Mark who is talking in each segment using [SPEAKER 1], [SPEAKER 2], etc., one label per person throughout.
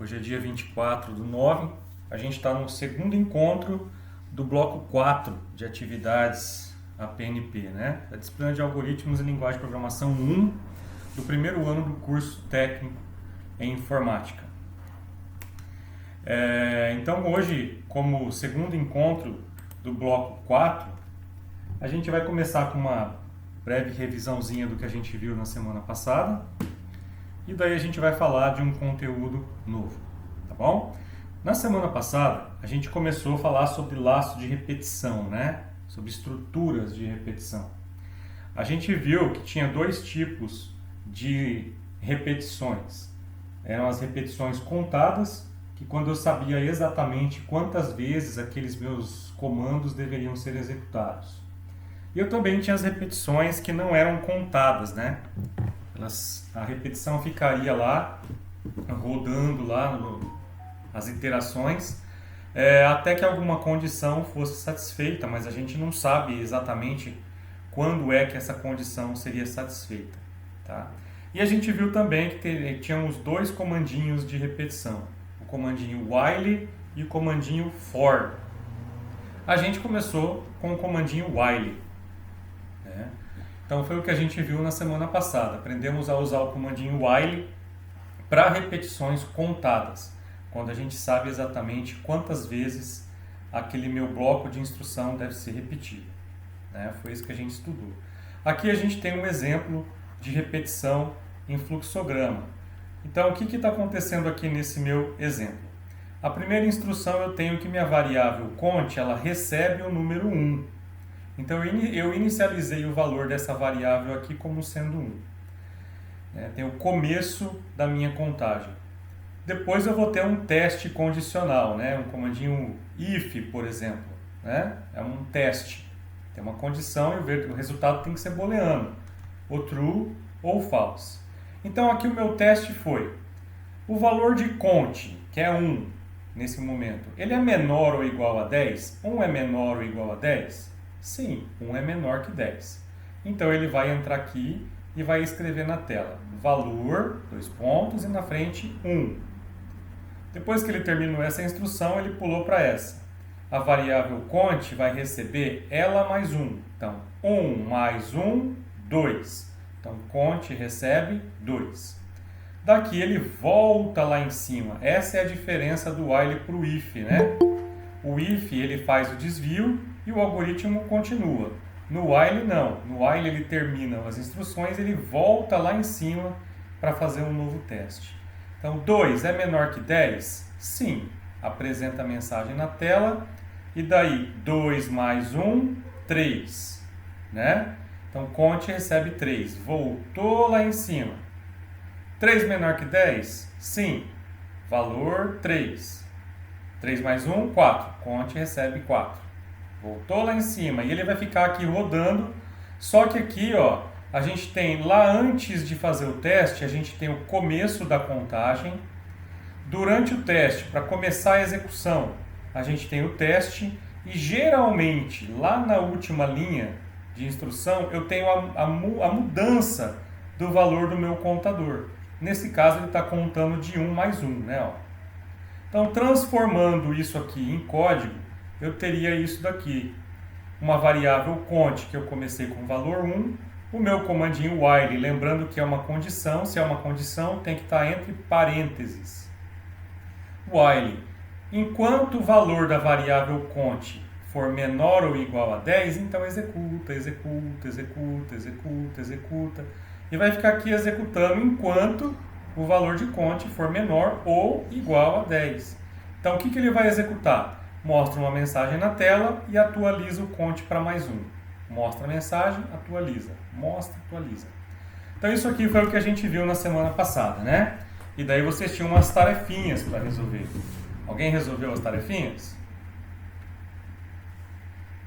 [SPEAKER 1] Hoje é dia 24/9, a gente está no segundo encontro do bloco 4 de atividades APNP, né? A disciplina de Algoritmos e Linguagem de Programação 1 do primeiro ano do curso técnico em Informática. Então hoje, como segundo encontro do bloco 4, a gente vai começar com uma breve revisãozinha do que a gente viu na semana passada. E daí a gente vai falar de um conteúdo novo, tá bom? Na semana passada, a gente começou a falar sobre laço de repetição, né? Sobre estruturas de repetição. A gente viu que tinha dois tipos de repetições. Eram as repetições contadas, que quando eu sabia exatamente quantas vezes aqueles meus comandos deveriam ser executados. E eu também tinha as repetições que não eram contadas, né? A repetição ficaria lá, rodando lá as iterações, até que alguma condição fosse satisfeita, mas a gente não sabe exatamente quando é que essa condição seria satisfeita. Tá? E a gente viu também que tinham os dois comandinhos de repetição, o comandinho while e o comandinho for. A gente começou com o comandinho while, né? Então foi o que a gente viu na semana passada. Aprendemos a usar o comandinho while para repetições contadas, quando a gente sabe exatamente quantas vezes aquele meu bloco de instrução deve ser repetido, né? Foi isso que a gente estudou. Aqui a gente tem um exemplo de repetição em fluxograma. Então o que está acontecendo aqui nesse meu exemplo? A primeira instrução eu tenho que minha variável cont ela recebe o número 1. Então eu inicializei o valor dessa variável aqui como sendo 1. Tem o começo da minha contagem. Depois eu vou ter um teste condicional, né? Um comandinho if, por exemplo, né? É um teste. Tem uma condição e o resultado tem que ser booleano, ou true ou false. Então aqui o meu teste foi o valor de cont, que é 1 nesse momento, ele é menor ou igual a 10? 1 é menor ou igual a 10? Sim, 1 é menor que 10. Então ele vai entrar aqui e vai escrever na tela valor, 2 pontos, e na frente 1. Depois que ele terminou essa instrução, ele pulou para essa. A variável cont vai receber ela mais 1. Então, 1 mais 1, 2. Então, cont recebe 2. Daqui ele volta lá em cima. Essa é a diferença do while para o if, né? O if ele faz o desvio e o algoritmo continua. No while não. No while ele termina as instruções, ele volta lá em cima para fazer um novo teste. Então 2 é menor que 10? Sim. Apresenta a mensagem na tela e daí 2 mais 1, 3. Né? Então cont recebe 3. Voltou lá em cima. 3 menor que 10? Sim. Valor 3. 3 mais 1, 4. Cont recebe 4. Voltou lá em cima e ele vai ficar aqui rodando. Só que aqui, ó, a gente tem lá antes de fazer o teste, a gente tem o começo da contagem. Durante o teste, para começar a execução, a gente tem o teste e geralmente lá na última linha de instrução eu tenho a mudança do valor do meu contador. Nesse caso ele está contando de 1 mais 1, né? Ó. Então transformando isso aqui em código, eu teria isso daqui. Uma variável cont, que eu comecei com valor 1, o meu comandinho while, lembrando que é uma condição, se é uma condição tem que estar entre parênteses. While, enquanto o valor da variável cont for menor ou igual a 10, então executa, executa, executa, executa, executa. E vai ficar aqui executando enquanto o valor de cont for menor ou igual a 10. Então o que ele vai executar? Mostra uma mensagem na tela e atualiza o cont para mais 1. Mostra a mensagem, atualiza. Mostra, atualiza. Então isso aqui foi o que a gente viu na semana passada, né? E daí vocês tinham umas tarefinhas para resolver. Alguém resolveu as tarefinhas?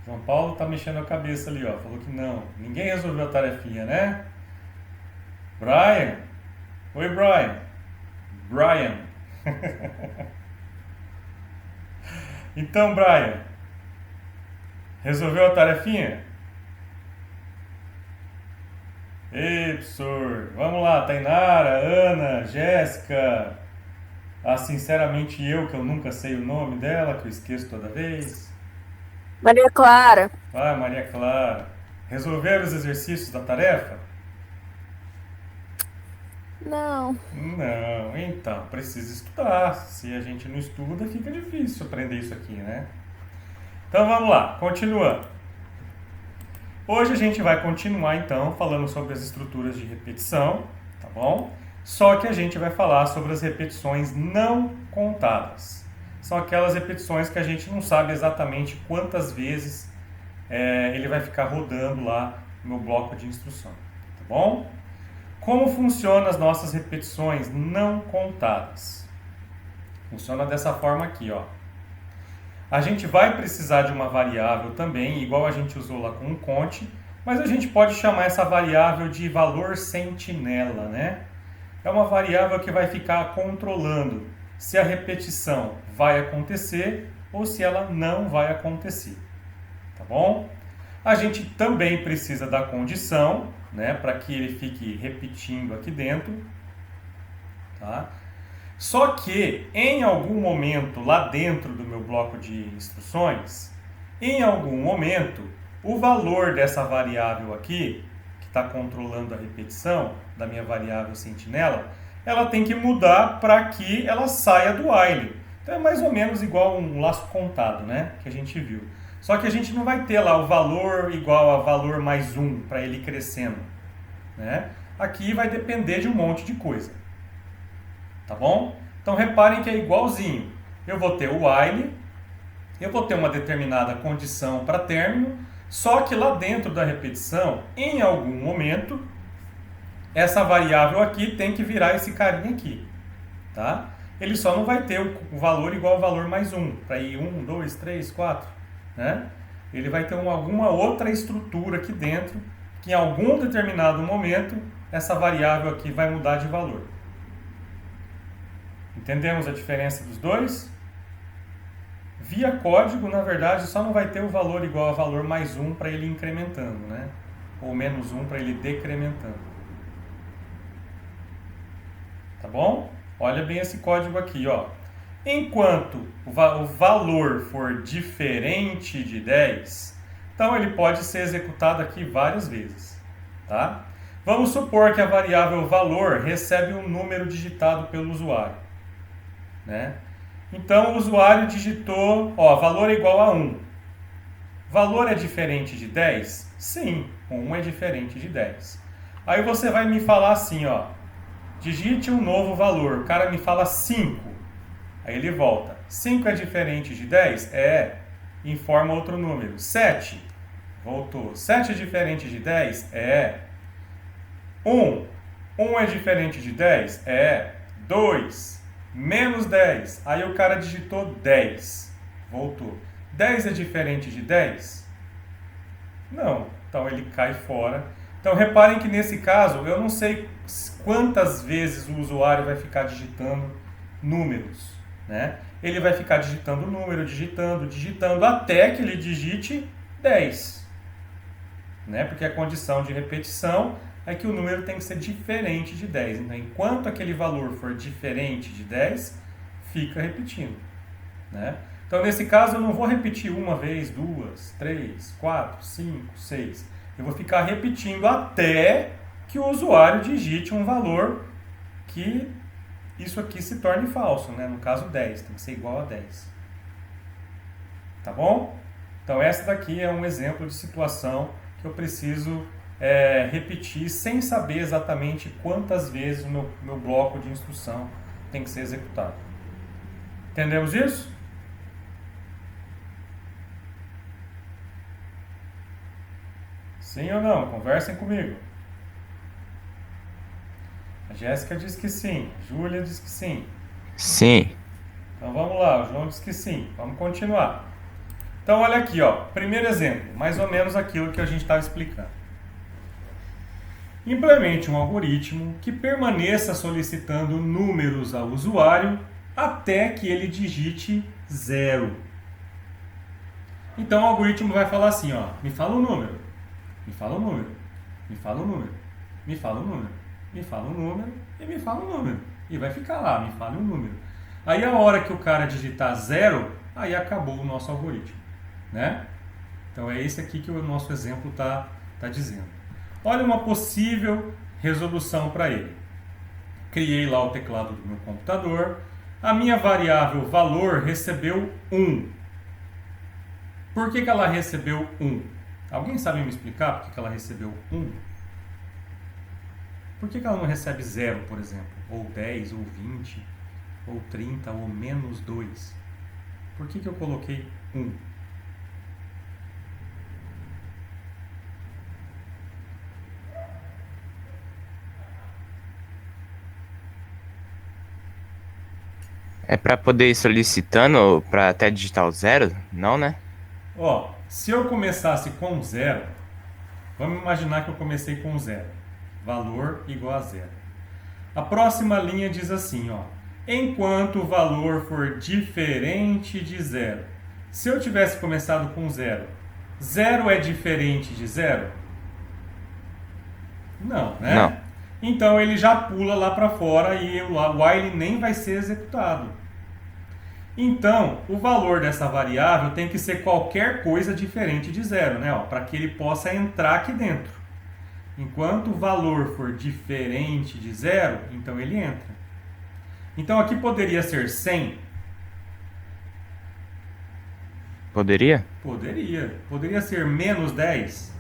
[SPEAKER 1] João Paulo está mexendo a cabeça ali, ó. Falou que não. Ninguém resolveu a tarefinha, né? Brian? Oi, Brian. Brian. Então, Brian, resolveu a tarefinha? Ei, professor. Vamos lá, Tainara, Ana, Jéssica, Sinceramente que eu nunca sei o nome dela, que eu esqueço toda vez.
[SPEAKER 2] Maria Clara.
[SPEAKER 1] Vai, Maria Clara. Resolver os exercícios da tarefa?
[SPEAKER 2] Não.
[SPEAKER 1] Não, então, precisa estudar. Se a gente não estuda, fica difícil aprender isso aqui, né? Então vamos lá, continuando. Hoje a gente vai continuar então falando sobre as estruturas de repetição, tá bom? Só que a gente vai falar sobre as repetições não contadas. São aquelas repetições que a gente não sabe exatamente quantas vezes ele vai ficar rodando lá no bloco de instrução, tá bom? Como funcionam as nossas repetições não contadas? Funciona dessa forma aqui, ó. A gente vai precisar de uma variável também, igual a gente usou lá com o conte, mas a gente pode chamar essa variável de valor sentinela, né? É uma variável que vai ficar controlando se a repetição vai acontecer ou se ela não vai acontecer, tá bom? A gente também precisa da condição, né, para que ele fique repetindo aqui dentro, tá? Só que em algum momento lá dentro do meu bloco de instruções, em algum momento, o valor dessa variável aqui, que está controlando a repetição da minha variável sentinela, ela tem que mudar para que ela saia do while. Então é mais ou menos igual um laço contado, né, que a gente viu. Só que a gente não vai ter lá o valor igual a valor mais 1 para ele ir crescendo, né? Aqui vai depender de um monte de coisa. Tá bom? Então reparem que é igualzinho. Eu vou ter o while, eu vou ter uma determinada condição para término, só que lá dentro da repetição, em algum momento, essa variável aqui tem que virar esse carinha aqui. Tá? Ele só não vai ter o valor igual ao valor mais 1, para ir 1, 2, 3, 4. Né? Ele vai ter alguma outra estrutura aqui dentro, que em algum determinado momento, essa variável aqui vai mudar de valor. Entendemos a diferença dos dois? Via código, na verdade, só não vai ter o valor igual a valor mais 1 para ele incrementando, né? Ou menos 1 para ele decrementando. Tá bom? Olha bem esse código aqui, ó. Enquanto o valor for diferente de 10, então ele pode ser executado aqui várias vezes, tá? Vamos supor que a variável valor recebe um número digitado pelo usuário, né? Então o usuário digitou, ó, valor é igual a 1. Valor é diferente de 10? Sim, 1 é diferente de 10. Aí você vai me falar assim, ó, digite um novo valor. O cara me fala 5. Aí ele volta. 5 é diferente de 10? É. Informa outro número. 7. Voltou. 7 é diferente de 10? É. 1. 1 é diferente de 10? É. 2. Menos 10. Aí o cara digitou 10. Voltou. 10 é diferente de 10? Não. Então ele cai fora. Então reparem que nesse caso eu não sei quantas vezes o usuário vai ficar digitando números, né? Ele vai ficar digitando número, digitando até que ele digite 10, né? Porque a condição de repetição é que o número tem que ser diferente de 10. Então, enquanto aquele valor for diferente de 10, fica repetindo, né? Então, nesse caso, eu não vou repetir uma vez, duas, três, quatro, cinco, seis. Eu vou ficar repetindo até que o usuário digite um valor que isso aqui se torne falso, né? No caso 10, tem que ser igual a 10. Tá bom? Então essa daqui é um exemplo de situação que eu preciso repetir sem saber exatamente quantas vezes o meu bloco de instrução tem que ser executado. Entendemos isso? Sim ou não? Conversem comigo. A Jéssica diz que sim, a Júlia diz que sim.
[SPEAKER 3] Sim.
[SPEAKER 1] Então vamos lá, o João diz que sim. Vamos continuar. Então olha aqui, ó, primeiro exemplo, mais ou menos aquilo que a gente estava explicando. Implemente um algoritmo que permaneça solicitando números ao usuário até que ele digite 0. Então o algoritmo vai falar assim, ó, me fala um número, me fala um número, me fala um número, me fala um número, me fala um número e me fala um número. E vai ficar lá, me fala um número. Aí a hora que o cara digitar 0, aí acabou o nosso algoritmo, né? Então é esse aqui que o nosso exemplo está dizendo. Olha uma possível resolução para ele. Criei lá o teclado do meu computador. A minha variável valor recebeu 1. Por que ela recebeu 1? Alguém sabe me explicar por que ela recebeu 1? Por que ela não recebe 0, por exemplo? Ou 10, ou 20, ou 30, ou menos 2? Por que eu coloquei 1?
[SPEAKER 3] É pra poder ir solicitando pra até digitar o 0? Não, né?
[SPEAKER 1] Ó, se eu começasse com 0, vamos imaginar que eu comecei com 0. Valor igual a 0. A próxima linha diz assim, ó. Enquanto o valor for diferente de 0. Se eu tivesse começado com 0, 0 é diferente de 0? Não, né?
[SPEAKER 3] Não.
[SPEAKER 1] Então ele já pula lá para fora e o while nem vai ser executado. Então, o valor dessa variável tem que ser qualquer coisa diferente de 0, né? Para que ele possa entrar aqui dentro. Enquanto o valor for diferente de 0, então ele entra. Então aqui poderia ser 100?
[SPEAKER 3] Poderia?
[SPEAKER 1] Poderia. Poderia ser menos 10?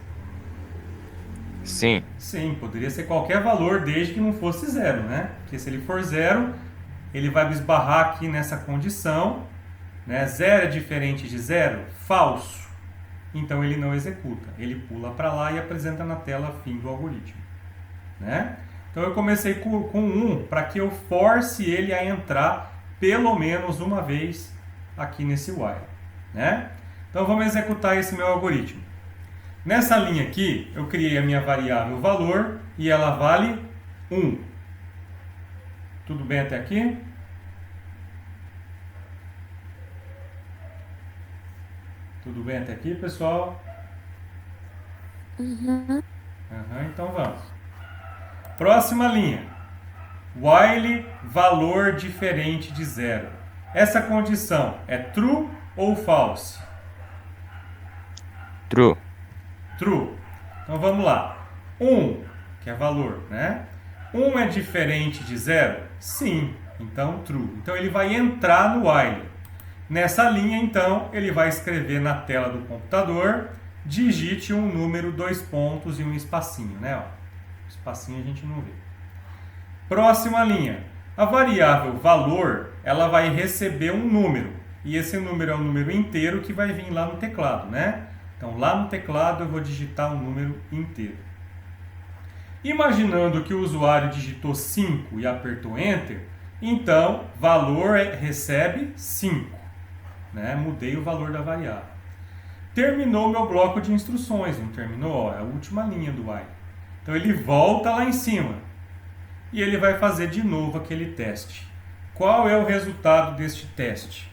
[SPEAKER 3] Sim.
[SPEAKER 1] Sim, poderia ser qualquer valor desde que não fosse 0, né? Porque se ele for 0, ele vai esbarrar aqui nessa condição, né? 0 é diferente de 0? Falso. Então ele não executa. Ele pula para lá e apresenta na tela fim do algoritmo, né? Então eu comecei com 1 para que eu force ele a entrar pelo menos uma vez aqui nesse while, né? Então vamos executar esse meu algoritmo. Nessa linha aqui, eu criei a minha variável valor e ela vale 1. Tudo bem até aqui? Tudo bem até aqui, pessoal? Então vamos. Próxima linha. While valor diferente de 0. Essa condição é true ou false?
[SPEAKER 3] True.
[SPEAKER 1] True. Então vamos lá. 1, que é valor, né? 1 é diferente de 0? Sim. Então true. Então ele vai entrar no while. Nessa linha, então, ele vai escrever na tela do computador, digite um número, 2 pontos e um espacinho, né? Ó, espacinho a gente não vê. Próxima linha. A variável valor, ela vai receber um número. E esse número é um número inteiro que vai vir lá no teclado, né? Então, lá no teclado eu vou digitar um número inteiro. Imaginando que o usuário digitou 5 e apertou Enter, então, valor recebe 5. Né? Mudei o valor da variável. Terminou meu bloco de instruções, não terminou? Ó, é a última linha do while. Então, ele volta lá em cima e ele vai fazer de novo aquele teste. Qual é o resultado deste teste?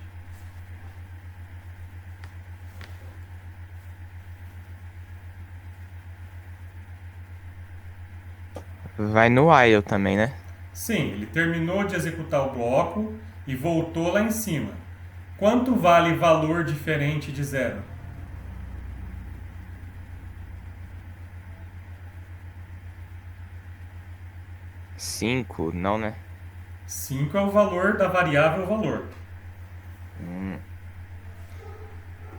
[SPEAKER 3] Vai no while também, né?
[SPEAKER 1] Sim, ele terminou de executar o bloco e voltou lá em cima. Quanto vale valor diferente de 0?
[SPEAKER 3] 5, não, né?
[SPEAKER 1] 5 é o valor da variável valor.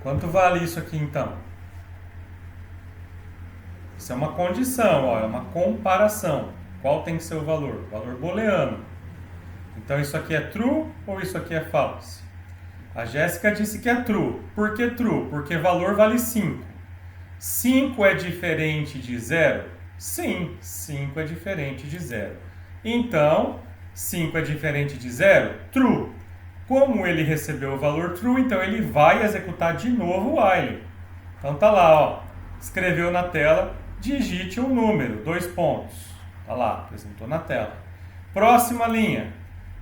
[SPEAKER 1] Quanto vale isso aqui então? Isso é uma condição, ó, é uma comparação. Qual tem que ser o valor? Valor booleano. Então isso aqui é true ou isso aqui é false? A Jéssica disse que é true. Por que true? Porque valor vale 5. 5 é diferente de 0? Sim, 5 é diferente de 0. Então, 5 é diferente de 0? True. Como ele recebeu o valor true, então ele vai executar de novo o while. Então tá lá, ó. Escreveu na tela, digite um número, 2 pontos. Tá lá, apresentou na tela. Próxima linha.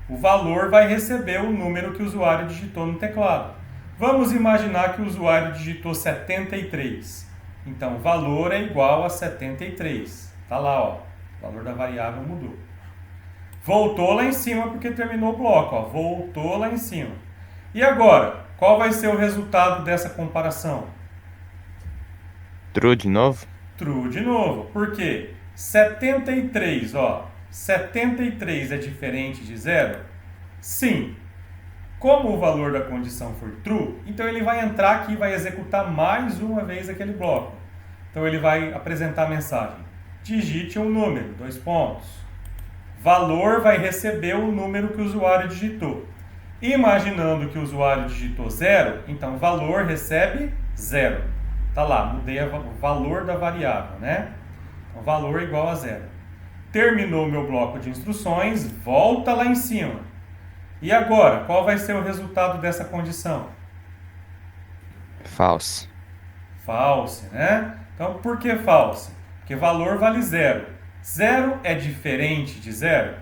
[SPEAKER 1] O valor vai receber o número que o usuário digitou no teclado. Vamos imaginar que o usuário digitou 73. Então, valor é igual a 73. Tá lá, ó. O valor da variável mudou. Voltou lá em cima porque terminou o bloco, ó. Voltou lá em cima. E agora, qual vai ser o resultado dessa comparação?
[SPEAKER 3] True de novo?
[SPEAKER 1] True de novo. Por quê? 73, ó. 73 é diferente de zero? Sim. Como o valor da condição for true, então ele vai entrar aqui e vai executar mais uma vez aquele bloco. Então ele vai apresentar a mensagem. Digite um número, 2 pontos. Valor vai receber o número que o usuário digitou. Imaginando que o usuário digitou 0, então valor recebe 0. Tá lá, mudei o valor da variável, né? Então, valor igual a 0. Terminou meu bloco de instruções, volta lá em cima. E agora, qual vai ser o resultado dessa condição?
[SPEAKER 3] False.
[SPEAKER 1] False, né? Então, por que false? Porque valor vale 0. 0 é diferente de 0?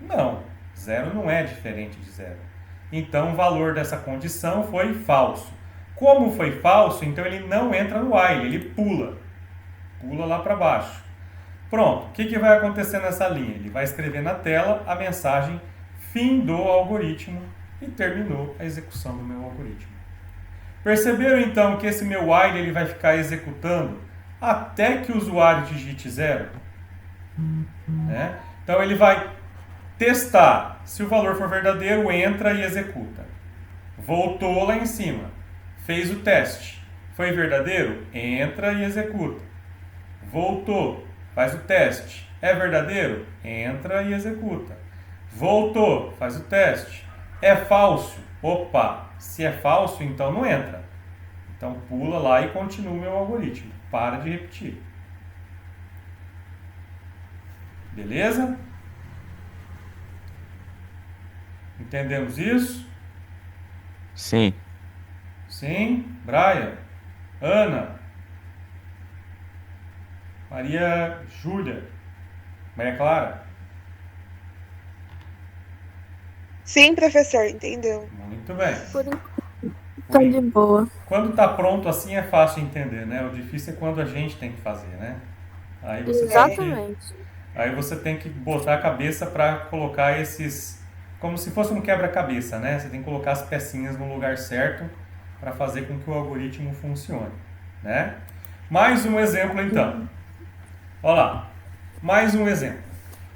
[SPEAKER 1] Não, 0 não é diferente de 0. Então, o valor dessa condição foi falso. Como foi falso, então ele não entra no while, ele pula. Pula lá para baixo. Pronto, o que vai acontecer nessa linha? Ele vai escrever na tela a mensagem fim do algoritmo e terminou a execução do meu algoritmo. Perceberam então que esse meu while ele vai ficar executando até que o usuário digite 0? Né? Então ele vai testar. Se o valor for verdadeiro, entra e executa. Voltou lá em cima. Fez o teste. Foi verdadeiro? Entra e executa. Voltou. Faz o teste. É verdadeiro? Entra e executa. Voltou. Faz o teste. É falso? Opa! Se é falso, então não entra. Então pula lá e continua o meu algoritmo. Para de repetir. Beleza? Entendemos isso?
[SPEAKER 3] Sim.
[SPEAKER 1] Sim. Brian. Ana. Maria Júlia. Maria Clara.
[SPEAKER 4] Sim, professor, entendeu?
[SPEAKER 1] Muito bem.
[SPEAKER 2] Por enquanto, tá de boa.
[SPEAKER 1] Quando está pronto assim é fácil entender, né? O difícil é quando a gente tem que fazer, né? Aí você
[SPEAKER 2] Exatamente.
[SPEAKER 1] Aí você tem que botar a cabeça para colocar esses... Como se fosse um quebra-cabeça, né? Você tem que colocar as pecinhas no lugar certo para fazer com que o algoritmo funcione, né? Mais um exemplo, então. Olha lá. Mais um exemplo.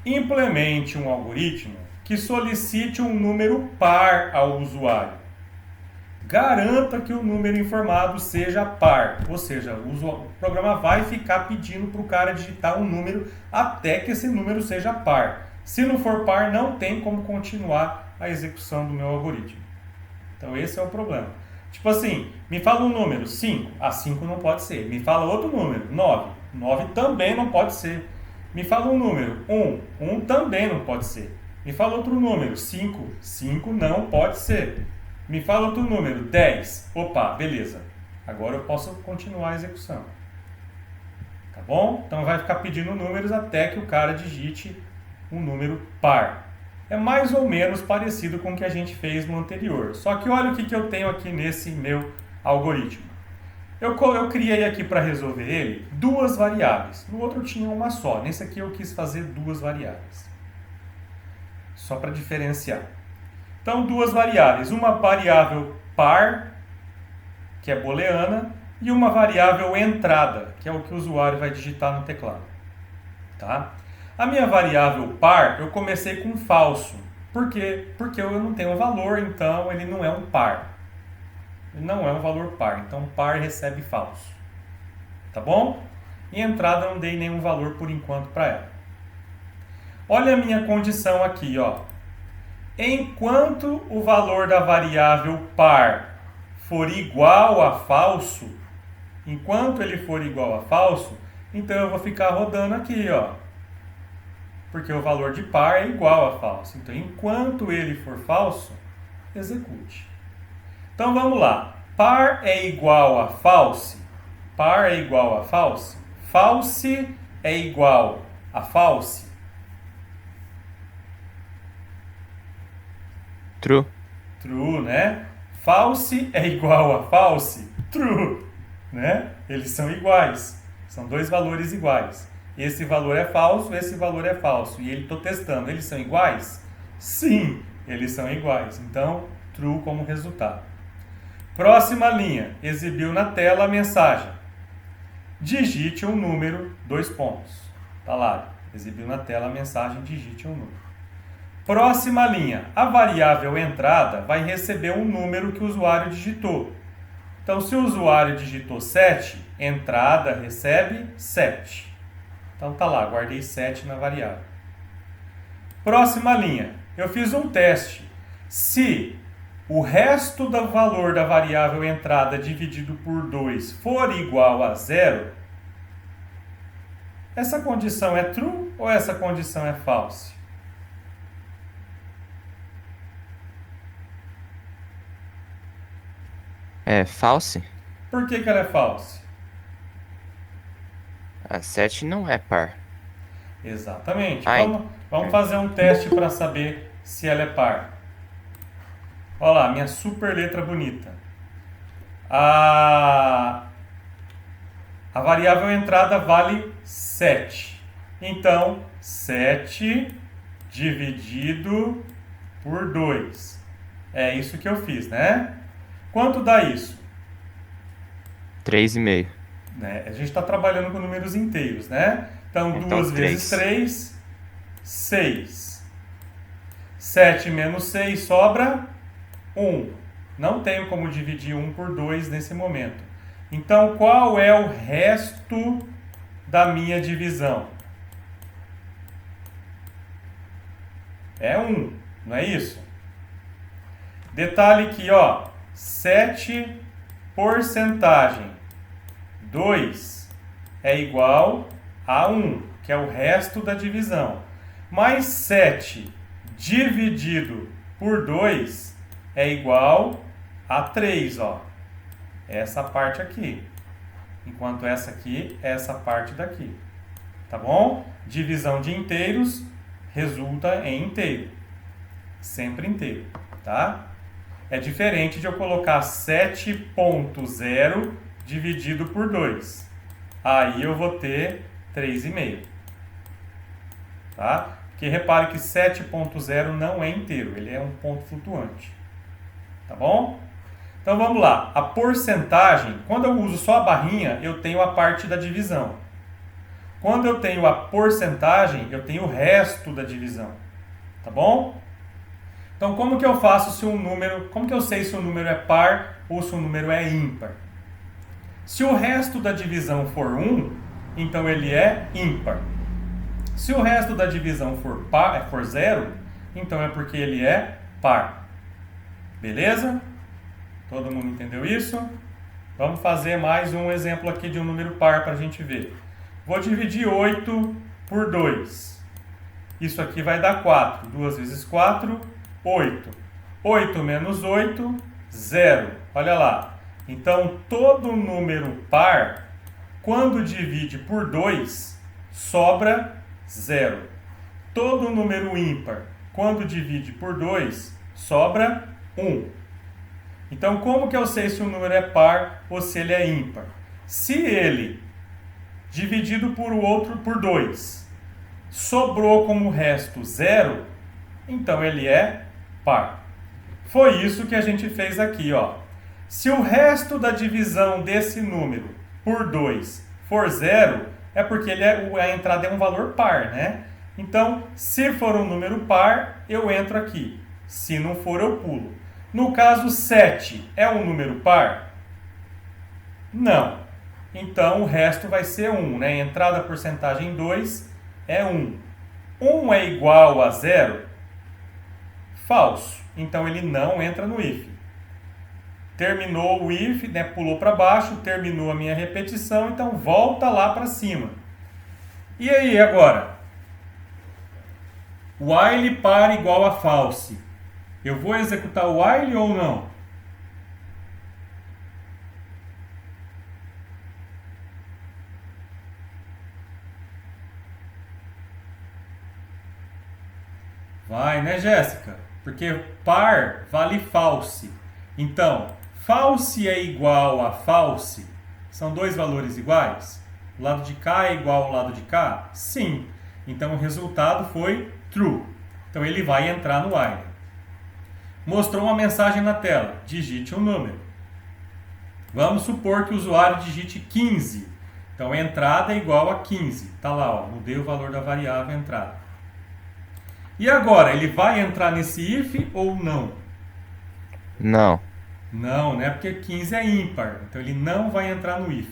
[SPEAKER 1] Implemente um algoritmo que solicite um número par ao usuário. Garanta que o número informado seja par, ou seja, o programa vai ficar pedindo para o cara digitar um número até que esse número seja par. Se não for par, não tem como continuar a execução do meu algoritmo. Então esse é o problema. Tipo assim, me fala um número, 5. Ah, 5 não pode ser. Me fala outro número, 9. 9 também não pode ser. Me fala um número, 1. 1 também não pode ser. Me fala outro número, 5. 5 não pode ser. Me fala outro número, 10. Opa, beleza. Agora eu posso continuar a execução. Tá bom? Então vai ficar pedindo números até que o cara digite um número par. É mais ou menos parecido com o que a gente fez no anterior. Só que olha o que eu tenho aqui nesse meu algoritmo. Eu criei aqui para resolver ele duas variáveis. No outro tinha uma só. Nesse aqui eu quis fazer duas variáveis. Só para diferenciar. Então, duas variáveis. Uma variável par, que é booleana, e uma variável entrada, que é o que o usuário vai digitar no teclado. Tá? A minha variável par, eu comecei com falso. Por quê? Porque eu não tenho valor, então ele não é um par. Ele não é um valor par, então par recebe falso. Tá bom? E entrada eu não dei nenhum valor por enquanto para ela. Olha a minha condição aqui, ó. Enquanto o valor da variável par for igual a falso, enquanto ele for igual a falso, então eu vou ficar rodando aqui, ó. Porque o valor de par é igual a falso. Então, enquanto ele for falso, execute. Então, vamos lá. Par é igual a false? Par é igual a false? False é igual a false?
[SPEAKER 3] True.
[SPEAKER 1] True, né? False é igual a false? True, né? Eles são iguais. São dois valores iguais. esse valor é falso, esse valor é falso. E ele estou testando, eles são iguais? Sim, eles são iguais. Então, true como resultado. Próxima linha, exibiu na tela a mensagem. Digite um número, 2 pontos. Tá lá, exibiu na tela a mensagem, digite um número. Próxima linha, a variável entrada vai receber um número que o usuário digitou. Então, se o usuário digitou 7, entrada recebe 7. Então, tá lá, guardei 7 na variável. Próxima linha, eu fiz um teste. Se o resto do valor da variável entrada dividido por 2 for igual a 0, essa condição é true ou essa condição é false?
[SPEAKER 3] É false?
[SPEAKER 1] Por que ela é false?
[SPEAKER 3] A 7 não é par.
[SPEAKER 1] Exatamente.
[SPEAKER 3] Ai.
[SPEAKER 1] Vamos fazer um teste para saber se ela é par. Olha lá, minha super letra bonita. A variável entrada vale 7. Então, 7 dividido por 2. É isso que eu fiz, né? Quanto dá isso?
[SPEAKER 3] 3,5.
[SPEAKER 1] Né? A gente está trabalhando com números inteiros, né? Então, 2 vezes 3, 6. 7 menos 6 sobra 1. Não tenho como dividir 1 por 2 nesse momento. Então, qual é o resto da minha divisão? É 1, não é isso? Detalhe aqui, ó. 7 porcentagem 2 é igual a 1, que é o resto da divisão. Mais 7 dividido por 2 é igual a 3, ó. Essa parte aqui. Enquanto essa aqui é essa parte daqui. Tá bom? Divisão de inteiros resulta em inteiro. Sempre inteiro, tá? É diferente de eu colocar 7.0 dividido por 2. Aí eu vou ter 3,5. Tá? Porque repare que 7.0 não é inteiro, ele é um ponto flutuante. Tá bom? Então vamos lá. A porcentagem, quando eu uso só a barrinha, eu tenho a parte da divisão. Quando eu tenho a porcentagem, eu tenho o resto da divisão. Tá bom? Então, como que eu faço se um número... Como que eu sei se o número é par ou se o número é ímpar? Se o resto da divisão for 1, então ele é ímpar. Se o resto da divisão for 0, então é porque ele é par. Beleza? Todo mundo entendeu isso? Vamos fazer mais um exemplo aqui de um número par para a gente ver. Vou dividir 8 por 2. Isso aqui vai dar 4. 2 vezes 4, 8. 8 menos 8, 0. Olha lá. Então, todo número par, quando divide por 2, sobra 0. Todo número ímpar, quando divide por 2, sobra 1. Então, como que eu sei se o número é par ou se ele é ímpar? Se ele, dividido por o outro por 2, sobrou como resto 0, então ele é par. Foi isso que a gente fez aqui, ó. Se o resto da divisão desse número por 2 for 0, é porque a entrada é um valor par, né? Então, se for um número par, eu entro aqui. Se não for, eu pulo. No caso, 7 é um número par? Não. Então, o resto vai ser 1, né? Entrada porcentagem 2 é 1. 1 é igual a 0? Falso. Então, ele não entra no if. Terminou o if, né? Pulou para baixo, terminou a minha repetição, então volta lá para cima. E aí, agora? While par igual a false. Eu vou executar o while ou não? Vai, né, Jéssica? Porque par vale false. Então, false é igual a false. São dois valores iguais? O lado de cá é igual ao lado de cá? Sim. Então o resultado foi true. Então ele vai entrar no while. Mostrou uma mensagem na tela. Digite um número. Vamos supor que o usuário digite 15. Então a entrada é igual a 15. Está lá, ó, mudei o valor da variável entrada. E agora, ele vai entrar nesse if ou não?
[SPEAKER 3] Não.
[SPEAKER 1] Não, né? Porque 15 é ímpar. Então ele não vai entrar no if.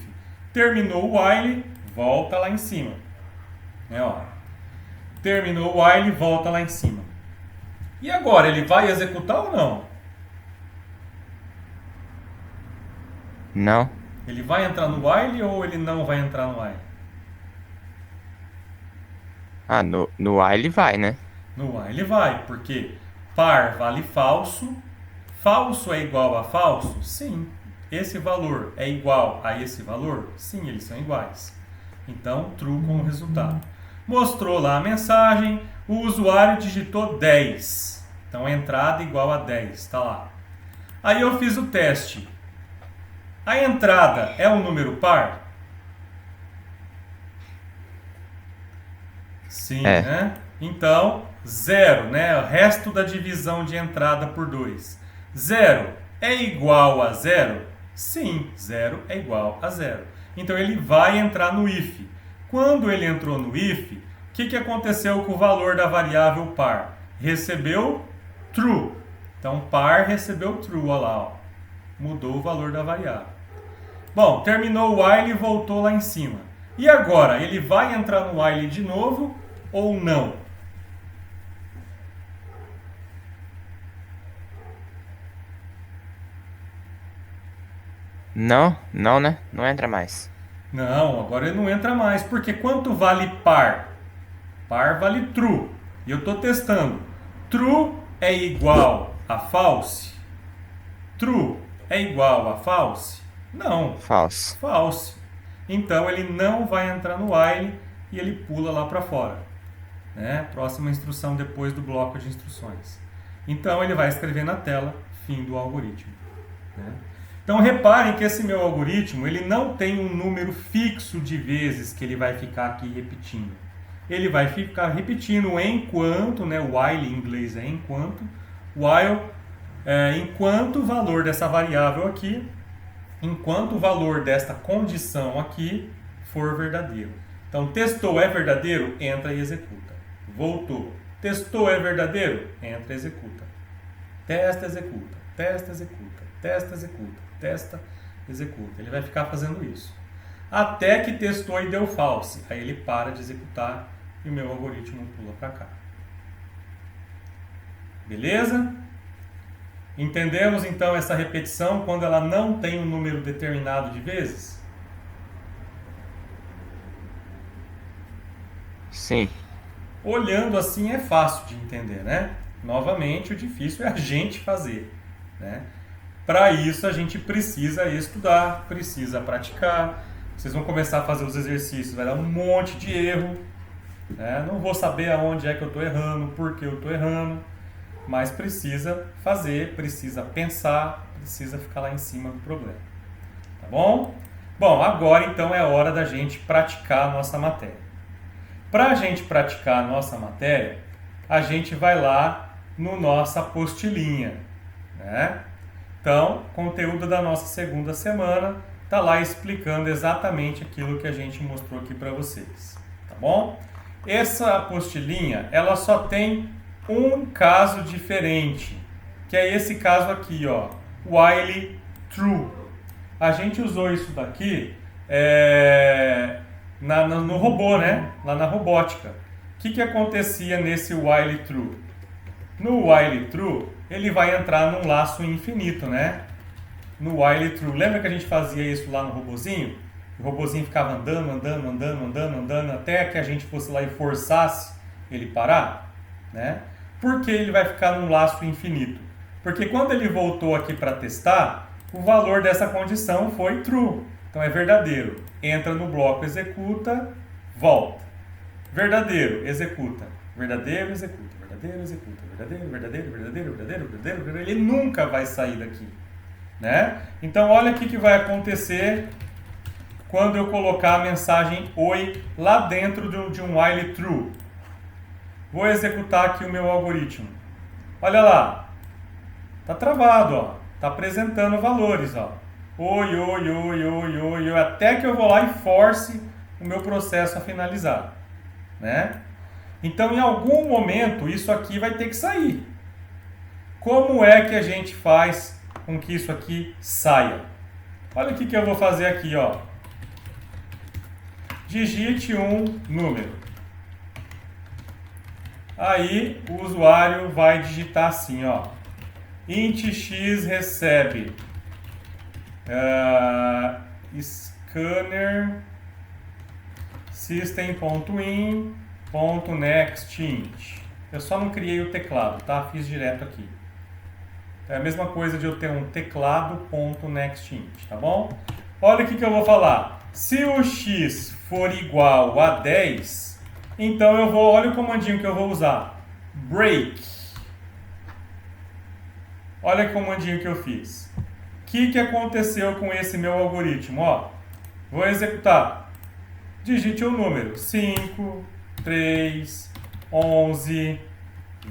[SPEAKER 1] Terminou o while, volta lá em cima. Ó. Terminou o while, volta lá em cima. E agora, ele vai executar ou não?
[SPEAKER 3] Não.
[SPEAKER 1] Ele vai entrar no while ou ele não vai entrar no while?
[SPEAKER 3] Ah, no while vai, né?
[SPEAKER 1] No while vai, porque par vale falso. Falso é igual a falso? Sim. Esse valor é igual a esse valor? Sim, eles são iguais. Então, true como resultado. Mostrou lá a mensagem, o usuário digitou 10. Então, a entrada igual a 10, está lá. Aí eu fiz o teste. A entrada é um número par? Sim,
[SPEAKER 3] É.
[SPEAKER 1] né? Então, 0, né? O resto da divisão de entrada por 2. 0 é igual a 0? Sim, 0 é igual a 0. Então, ele vai entrar no if. Quando ele entrou no if, o que aconteceu com o valor da variável par? Recebeu true. Então, par recebeu true, olha lá, ó. Mudou o valor da variável. Bom, terminou o while e voltou lá em cima. E agora, ele vai entrar no while de novo ou não?
[SPEAKER 3] Não, não, né? Não entra mais.
[SPEAKER 1] Não, agora ele não entra mais. Porque quanto vale par? Par vale true. E eu estou testando. True é igual a false? True é igual a false? Não.
[SPEAKER 3] Falso.
[SPEAKER 1] False. Então ele não vai entrar no while e ele pula lá para fora. Né? Próxima instrução depois do bloco de instruções. Então ele vai escrever na tela fim do algoritmo. Né? Então reparem que esse meu algoritmo ele não tem um número fixo de vezes que ele vai ficar aqui repetindo. Ele vai ficar repetindo enquanto, né? While em inglês é enquanto, while enquanto o valor dessa variável aqui, enquanto o valor desta condição aqui for verdadeiro. Então testou é verdadeiro, entra e executa. Voltou. Testou é verdadeiro, entra e executa. Testa, executa. Testa, executa. Testa, executa. Testa, executa. Ele vai ficar fazendo isso. Até que testou e deu false. Aí ele para de executar e o meu algoritmo pula para cá. Beleza? Entendemos então essa repetição quando ela não tem um número determinado de vezes?
[SPEAKER 3] Sim.
[SPEAKER 1] Olhando assim é fácil de entender, né? Novamente, o difícil é a gente fazer, né? Para isso a gente precisa estudar, precisa praticar. Vocês vão começar a fazer os exercícios, vai dar um monte de erro, né? Não vou saber aonde é que eu estou errando, por que eu estou errando, mas precisa fazer, precisa pensar, precisa ficar lá em cima do problema. Tá bom? Bom, agora então é hora da gente praticar a nossa matéria. Para a gente praticar a nossa matéria, a gente vai lá no nossa apostilinha, né? Então, conteúdo da nossa segunda semana está lá explicando exatamente aquilo que a gente mostrou aqui para vocês, tá bom? Essa apostilinha, ela só tem um caso diferente, que é esse caso aqui, ó, while true. A gente usou isso daqui no robô, né? Lá na robótica. O que acontecia nesse while true? No while true, ele vai entrar num laço infinito, né? No while true. Lembra que a gente fazia isso lá no robozinho? O robozinho ficava andando, até que a gente fosse lá e forçasse ele parar, né? Por que ele vai ficar num laço infinito? Porque quando ele voltou aqui para testar, o valor dessa condição foi true. Então é verdadeiro. Entra no bloco, executa, volta. Verdadeiro, executa. Verdadeiro, executa. Verdadeiro, executa. Verdadeiro. Ele nunca vai sair daqui, né? Então olha o que vai acontecer quando eu colocar a mensagem oi lá dentro de um while true. Vou executar aqui o meu algoritmo. Olha lá. Tá travado, ó. Tá apresentando valores, ó. Oi, oi, oi, oi, oi, oi, até que eu vou lá e force o meu processo a finalizar, né? Então, em algum momento, isso aqui vai ter que sair. Como é que a gente faz com que isso aqui saia? Olha o que eu vou fazer aqui, ó. Digite um número. Aí, o usuário vai digitar assim, ó. Int x recebe scanner system.in.nextInt. Eu só não criei o teclado, tá? Fiz direto aqui. É a mesma coisa de eu ter um teclado.nextInt, tá bom? Olha o que eu vou falar. Se o x for igual a 10, então eu vou, olha o comandinho que eu vou usar. Break. Olha o comandinho que eu fiz. O que aconteceu com esse meu algoritmo? Ó, vou executar. Digite o número 5, 3, 11,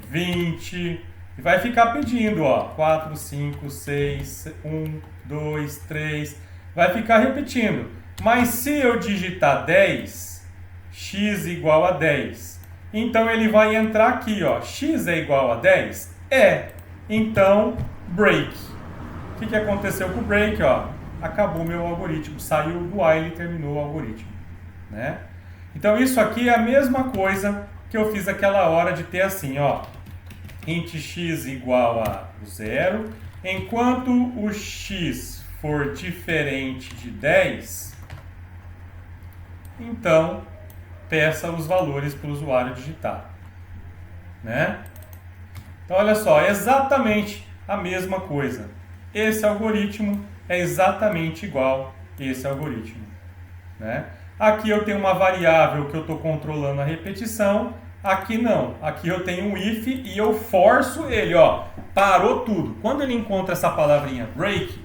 [SPEAKER 1] 20. E vai ficar pedindo, ó, 4, 5, 6, 1, 2, 3. Vai ficar repetindo. Mas se eu digitar 10, x igual a 10. Então ele vai entrar aqui, ó. X é igual a 10? É. Então, break. O que aconteceu com o break, ó? Acabou meu algoritmo. Saiu do while e terminou o algoritmo, né? Então isso aqui é a mesma coisa que eu fiz aquela hora de ter assim, ó. Int x igual a 0. Enquanto o x for diferente de 10, então peça os valores para o usuário digitar, né? Então olha só, é exatamente a mesma coisa. Esse algoritmo é exatamente igual a esse algoritmo, né? Aqui eu tenho uma variável que eu estou controlando a repetição. Aqui não. Aqui eu tenho um if e eu forço ele, ó. Parou tudo. Quando ele encontra essa palavrinha break,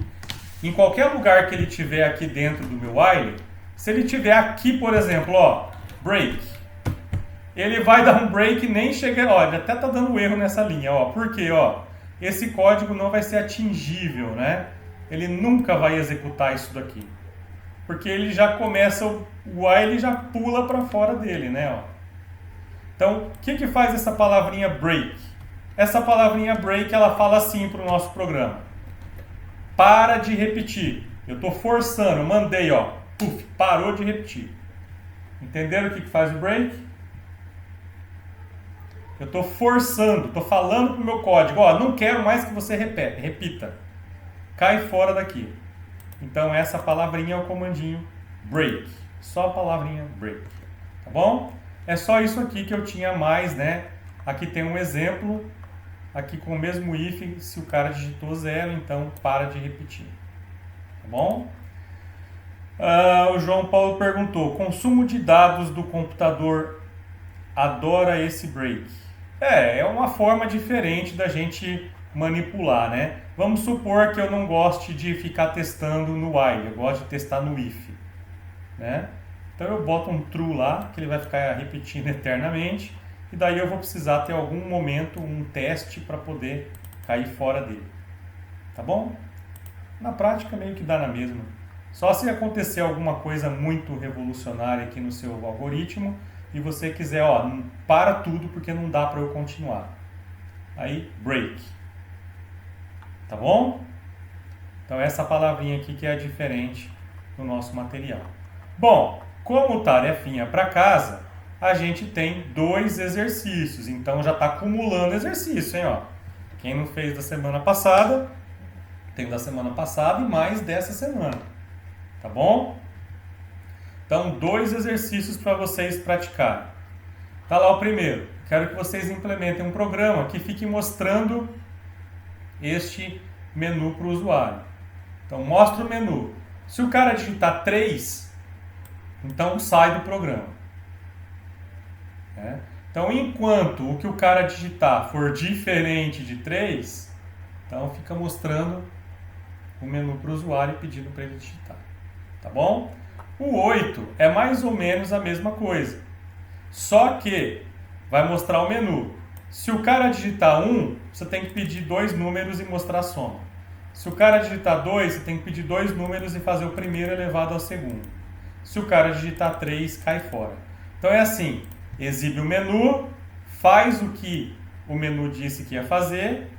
[SPEAKER 1] em qualquer lugar que ele tiver aqui dentro do meu while, se ele tiver aqui, por exemplo, ó, break, ele vai dar um break e nem chega, ó, ele até tá dando erro nessa linha, ó. Por quê, ó? Esse código não vai ser atingível, né? Ele nunca vai executar isso daqui. Porque ele já começa, o while já pula para fora dele, né, ó. Então, o que faz essa palavrinha break? Essa palavrinha break, ela fala assim para o nosso programa. Para de repetir. Eu estou forçando, mandei, ó. Puf, parou de repetir. Entenderam o que faz o break? Eu estou forçando, estou falando para o meu código, ó, não quero mais que você repita. Cai fora daqui. Então, essa palavrinha é o comandinho break. Só a palavrinha break. Tá bom? É só isso aqui que eu tinha mais, né? Aqui tem um exemplo, aqui com o mesmo if, se o cara digitou 0, então para de repetir. Tá bom? O João Paulo perguntou, consumo de dados do computador adora esse break? É uma forma diferente da gente manipular, né? Vamos supor que eu não goste de ficar testando no while, eu gosto de testar no if, né? Então eu boto um true lá, que ele vai ficar repetindo eternamente, e daí eu vou precisar ter algum momento, um teste para poder cair fora dele. Tá bom? Na prática meio que dá na mesma. Só se acontecer alguma coisa muito revolucionária aqui no seu algoritmo e você quiser, ó, para tudo porque não dá para eu continuar. Aí, break. Tá bom? Então essa palavrinha aqui que é diferente do nosso material. Bom, como tarefinha para casa, a gente tem 2 exercícios, então já está acumulando exercício, hein? Ó. Quem não fez da semana passada, tem da semana passada e mais dessa semana, tá bom? Então, 2 exercícios para vocês praticarem. Tá lá o primeiro, quero que vocês implementem um programa que fique mostrando este menu para o usuário. Então, mostra o menu. Se o cara digitar 3, então sai do programa. Então, enquanto o que o cara digitar for diferente de 3, então fica mostrando o menu para o usuário e pedindo para ele digitar. Tá bom? O 8 é mais ou menos a mesma coisa. Só que vai mostrar o menu. Se o cara digitar 1, você tem que pedir 2 números e mostrar a soma. Se o cara digitar 2, você tem que pedir 2 números e fazer o primeiro elevado ao segundo. Se o cara digitar 3, cai fora. Então é assim, exibe o menu, faz o que o menu disse que ia fazer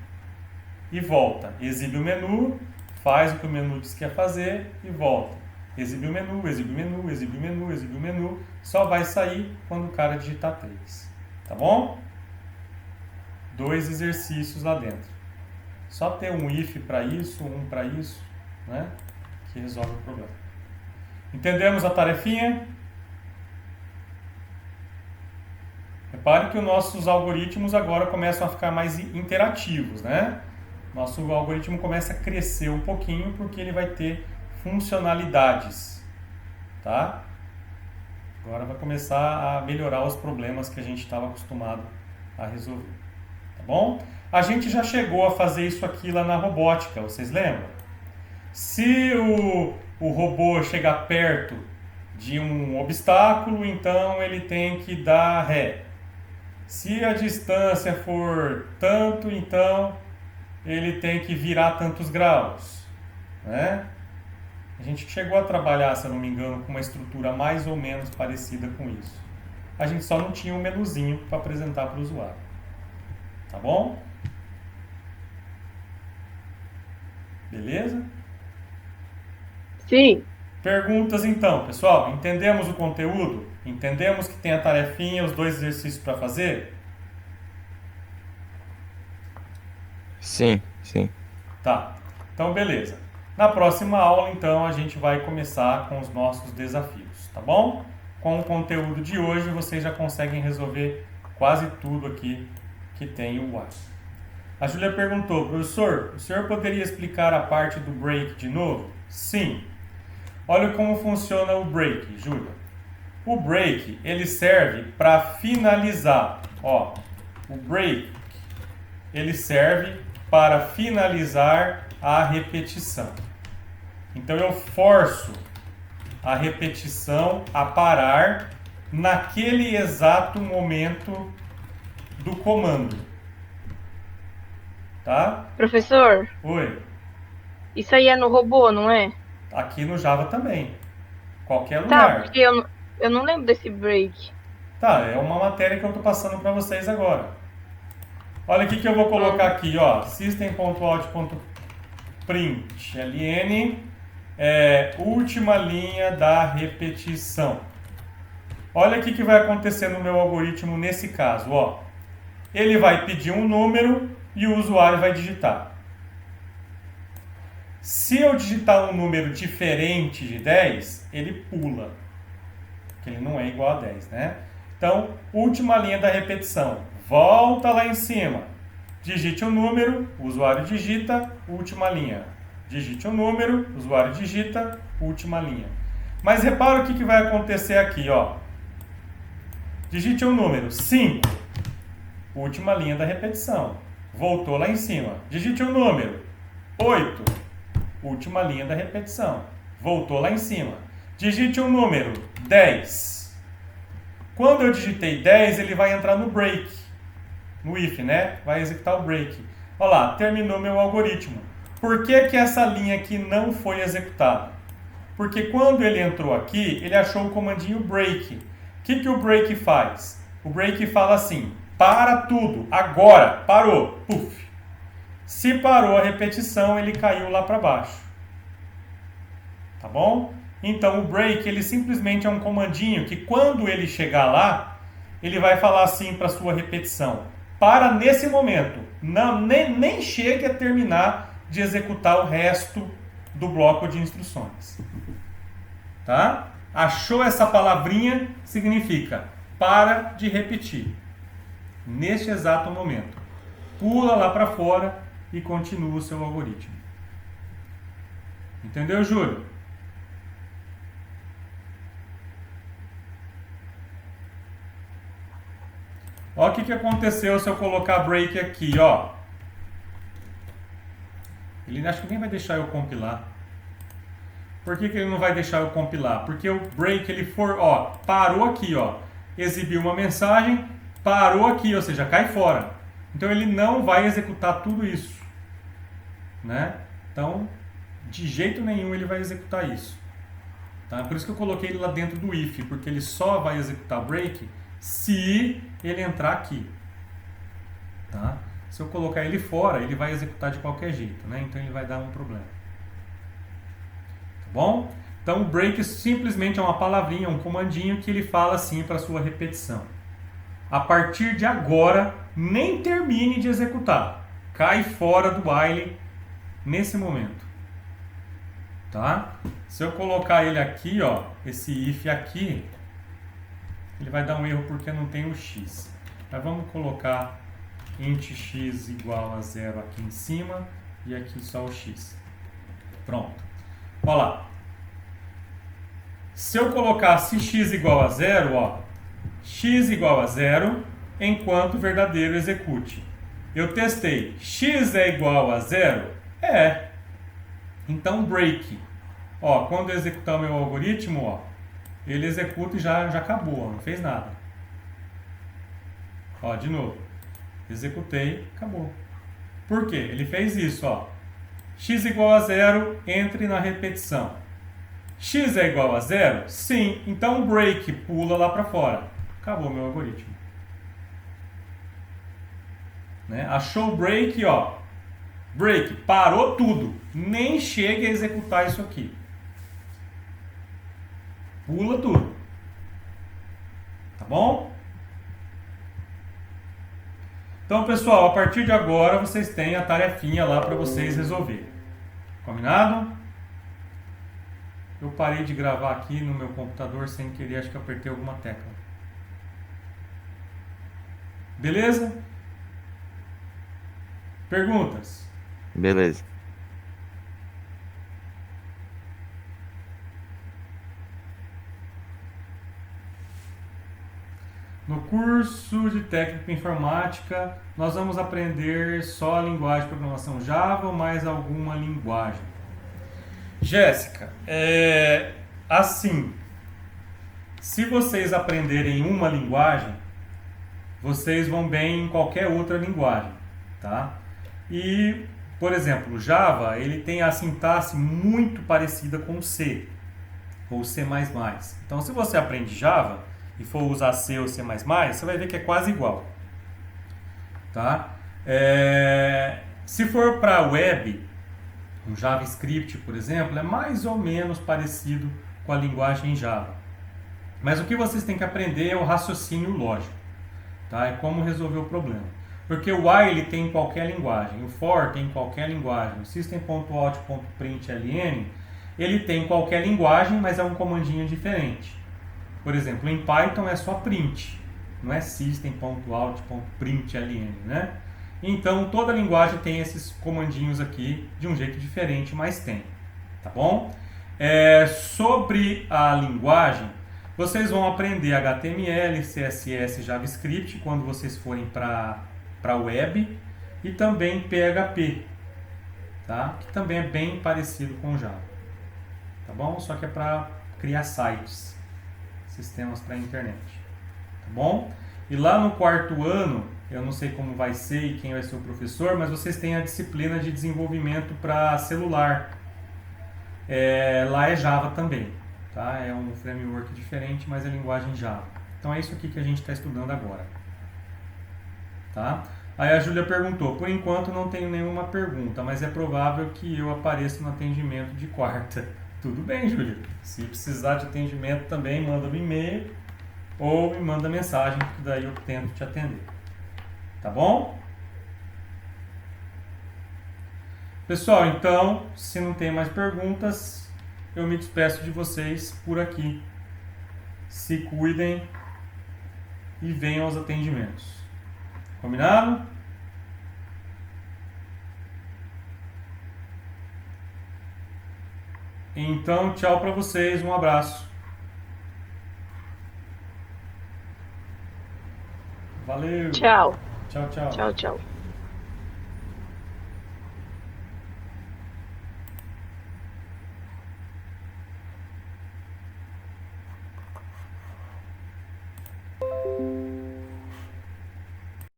[SPEAKER 1] e volta. Exibe o menu, faz o que o menu disse que ia fazer e volta. Exibe o menu, exibe o menu, exibe o menu, exibe o menu. Só vai sair quando o cara digitar 3. Tá bom? 2 exercícios lá dentro. Só ter um if para isso, um para isso, né? Que resolve o problema. Entendemos a tarefinha? Repare que os nossos algoritmos agora começam a ficar mais interativos, né? Nosso algoritmo começa a crescer um pouquinho porque ele vai ter funcionalidades, tá? Agora vai começar a melhorar os problemas que a gente estava acostumado a resolver, tá bom? A gente já chegou a fazer isso aqui lá na robótica, vocês lembram? Se o robô chegar perto de um obstáculo, então ele tem que dar ré. Se a distância for tanto, então ele tem que virar tantos graus, né? A gente chegou a trabalhar, se eu não me engano, com uma estrutura mais ou menos parecida com isso. A gente só não tinha um menuzinho para apresentar para o usuário. Tá bom? Beleza?
[SPEAKER 5] Sim.
[SPEAKER 1] Perguntas então, pessoal. Entendemos o conteúdo? Entendemos que tem a tarefinha, os 2 exercícios para fazer?
[SPEAKER 3] Sim, sim.
[SPEAKER 1] Tá. Então, beleza. Na próxima aula, então, a gente vai começar com os nossos desafios, tá bom? Com o conteúdo de hoje, vocês já conseguem resolver quase tudo aqui que tem o WASP. A Júlia perguntou, professor, o senhor poderia explicar a parte do break de novo? Sim. Olha como funciona o break, Júlia. O break, ele serve para finalizar. Ó, o break, ele serve para finalizar a repetição. Então eu forço a repetição a parar naquele exato momento do comando. Tá?
[SPEAKER 5] Professor,
[SPEAKER 1] Oi.
[SPEAKER 5] isso aí é no robô, não é?
[SPEAKER 1] Aqui no Java também. Qualquer
[SPEAKER 5] Tá,
[SPEAKER 1] lugar.
[SPEAKER 5] porque eu não lembro desse break.
[SPEAKER 1] Tá, é uma matéria que eu estou passando para vocês agora. Olha aqui que eu vou colocar aqui, ó. System.out.println última linha da repetição. Olha o que vai acontecer no meu algoritmo nesse caso, ó. Ele vai pedir um número e o usuário vai digitar. Se eu digitar um número diferente de 10, ele pula, porque ele não é igual a 10, né? Então, última linha da repetição. Volta lá em cima. Digite um número, o usuário digita, última linha. Digite um número, o usuário digita, última linha. Mas repara o que vai acontecer aqui, ó. Digite um número, 5. Última linha da repetição. Voltou lá em cima. Digite um número, 8. Última linha da repetição. Voltou lá em cima. Digite um número, 10. Quando eu digitei 10, ele vai entrar no break. No if, né? Vai executar o break. Olha lá, terminou meu algoritmo. Por que essa linha aqui não foi executada? Porque quando ele entrou aqui, ele achou o comandinho break. O que o break faz? O break fala assim, para tudo, agora, parou, puf. Se parou a repetição, ele caiu lá para baixo. Tá bom? Então o break, ele simplesmente é um comandinho que quando ele chegar lá, ele vai falar assim para a sua repetição. Para nesse momento, não, nem chegue a terminar de executar o resto do bloco de instruções. Tá? Achou essa palavrinha? Significa para de repetir. Neste exato momento. Pula lá para fora e continua o seu algoritmo. Entendeu, Júlio? Olha o que aconteceu se eu colocar break aqui, ó. Ele acho que nem vai deixar eu compilar. Por que ele não vai deixar eu compilar? Porque o break ele parou aqui, exibiu uma mensagem, parou aqui, ou seja, cai fora. Então ele não vai executar tudo isso, né? Então, de jeito nenhum ele vai executar isso. Tá? Por isso que eu coloquei ele lá dentro do if, porque ele só vai executar o break se ele entrar aqui. Tá? Se eu colocar ele fora, ele vai executar de qualquer jeito, né? Então ele vai dar um problema. Tá bom? Então o break simplesmente é uma palavrinha, um comandinho que ele fala assim para sua repetição. A partir de agora, nem termine de executar. Cai fora do while nesse momento. Tá? Se eu colocar ele aqui, esse if aqui, ele vai dar um erro porque não tem o x. Mas vamos colocar int x igual a 0 aqui em cima e aqui só o x. Pronto. Olha lá. Se eu colocasse x igual a 0, x igual a 0 enquanto verdadeiro execute. Eu testei. X é igual a 0? É. Então break. Quando eu executar o meu algoritmo, ele executa e já acabou, não fez nada. De novo. Executei, acabou. Por quê? Ele fez isso, x igual a 0, entre na repetição. X é igual a 0? Sim. Então break pula lá para fora. Acabou meu algoritmo. Né? Achou o break, break, parou tudo. Nem chega a executar isso aqui. Pula tudo. Tá bom? Então, pessoal, a partir de agora vocês têm a tarefinha lá para vocês resolverem. Combinado? Eu parei de gravar aqui no meu computador sem querer, acho que apertei alguma tecla. Beleza? Perguntas?
[SPEAKER 3] Beleza.
[SPEAKER 1] No curso de técnica em informática, nós vamos aprender só a linguagem de programação Java ou mais alguma linguagem? Jéssica, assim, se vocês aprenderem uma linguagem, vocês vão bem em qualquer outra linguagem, tá? E, por exemplo, o Java, ele tem a sintaxe muito parecida com o C, ou C++. Então, se você aprende Java e for usar C ou C++, você vai ver que é quase igual, tá? Se for para web, um JavaScript, por exemplo, é mais ou menos parecido com a linguagem Java. Mas o que vocês têm que aprender é o raciocínio lógico, tá? É como resolver o problema. Porque o while tem em qualquer linguagem, o for tem em qualquer linguagem, o system.out.println ele tem em qualquer linguagem, mas é um comandinho diferente. Por exemplo, em Python é só print, não é system.out.println, né? Então, toda linguagem tem esses comandinhos aqui de um jeito diferente, mas tem, tá bom? Sobre a linguagem, vocês vão aprender HTML, CSS, JavaScript quando vocês forem para a web e também PHP, tá? Que também é bem parecido com Java, tá bom? Só que é para criar sites, sistemas para a internet, tá bom? E lá no quarto ano, eu não sei como vai ser e quem vai ser o professor, mas vocês têm a disciplina de desenvolvimento para celular. Lá é Java também, tá? É um framework diferente, mas é linguagem Java. Então é isso aqui que a gente está estudando agora, tá? Aí a Júlia perguntou, por enquanto não tenho nenhuma pergunta, mas é provável que eu apareça no atendimento de quarta. Tudo bem, Júlia. Se precisar de atendimento também, manda um e-mail ou me manda mensagem, que daí eu tento te atender. Tá bom? Pessoal, então, se não tem mais perguntas, eu me despeço de vocês por aqui. Se cuidem e venham aos atendimentos. Combinado? Então, tchau para vocês, um abraço. Valeu.
[SPEAKER 5] Tchau.
[SPEAKER 1] Tchau, tchau.
[SPEAKER 5] Tchau, tchau.